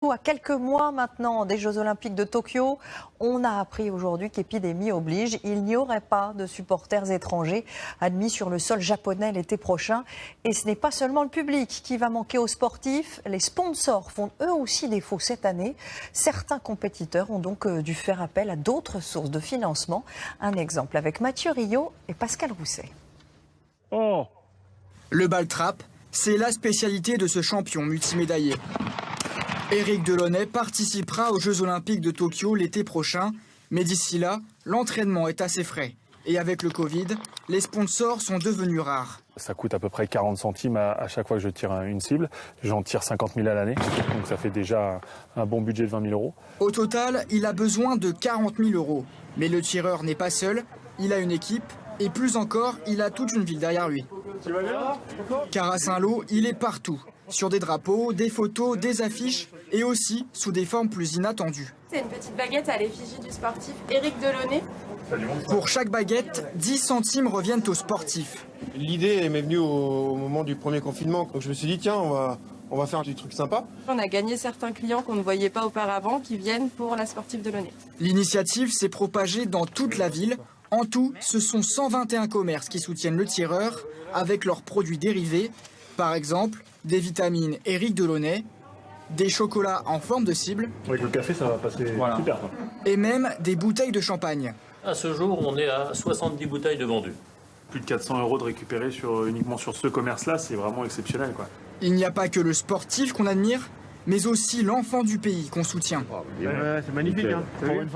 À quelques mois maintenant des Jeux Olympiques de Tokyo, on a appris aujourd'hui qu'épidémie oblige, il n'y aurait pas de supporters étrangers admis sur le sol japonais l'été prochain. Et ce n'est pas seulement le public qui va manquer aux sportifs, les sponsors font eux aussi défaut cette année. Certains compétiteurs ont donc dû faire appel à d'autres sources de financement. Un exemple avec Mathieu Rio et Pascal Rousset. Le ball trap, c'est la spécialité de ce champion multimédaillé. Éric Delaunay participera aux Jeux Olympiques de Tokyo l'été prochain, mais d'ici là, l'entraînement est assez frais. Et avec le Covid, les sponsors sont devenus rares. Ça coûte à peu près 40 centimes à chaque fois que je tire une cible. J'en tire 50 000 à l'année, donc ça fait déjà un bon budget de 20 000 euros. Au total, il a besoin de 40 000 euros. Mais le tireur n'est pas seul, il a une équipe et plus encore, il a toute une ville derrière lui. Car à Saint-Lô, il est partout. Sur des drapeaux, des photos, des affiches et aussi sous des formes plus inattendues. C'est une petite baguette à l'effigie du sportif Éric Delaunay. Pour chaque baguette, 10 centimes reviennent aux sportifs. L'idée m'est venue au moment du premier confinement. Donc je me suis dit, tiens, on va faire des trucs sympas. On a gagné certains clients qu'on ne voyait pas auparavant qui viennent pour la sportive Delaunay. L'initiative s'est propagée dans toute la ville. En tout, ce sont 121 commerces qui soutiennent le tireur avec leurs produits dérivés. Par exemple, des vitamines Éric Delaunay, des chocolats en forme de cible. Avec le café, ça va passer super. Et même des bouteilles de champagne. À ce jour, on est à 70 bouteilles de vendues. Plus de 400 euros de récupérer uniquement sur ce commerce-là, c'est vraiment exceptionnel, quoi. Il n'y a pas que le sportif qu'on admire, mais aussi l'enfant du pays qu'on soutient. C'est magnifique. Hein.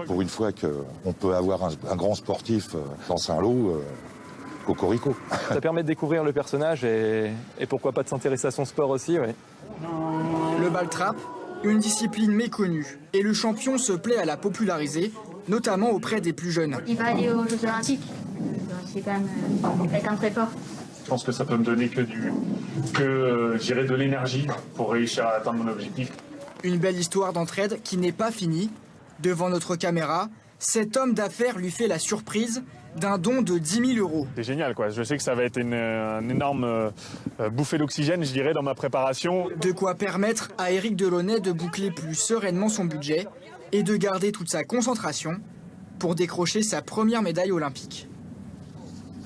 Pour une fois qu'on peut avoir un grand sportif dans Saint-Lô, cocorico. Ça permet de découvrir le personnage et pourquoi pas de s'intéresser à son sport aussi. Oui. Le ball trap, une discipline méconnue, et le champion se plaît à la populariser, notamment auprès des plus jeunes. Il va aller aux Jeux Olympiques, c'est quand même quelqu'un de très fort. Je pense que ça peut me donner de l'énergie pour réussir à atteindre mon objectif. Une belle histoire d'entraide qui n'est pas finie. Devant notre caméra, cet homme d'affaires lui fait la surprise d'un don de 10 000 euros. C'est génial, quoi. Je sais que ça va être une énorme bouffée d'oxygène, je dirais, dans ma préparation. De quoi permettre à Éric Delaunay de boucler plus sereinement son budget et de garder toute sa concentration pour décrocher sa première médaille olympique.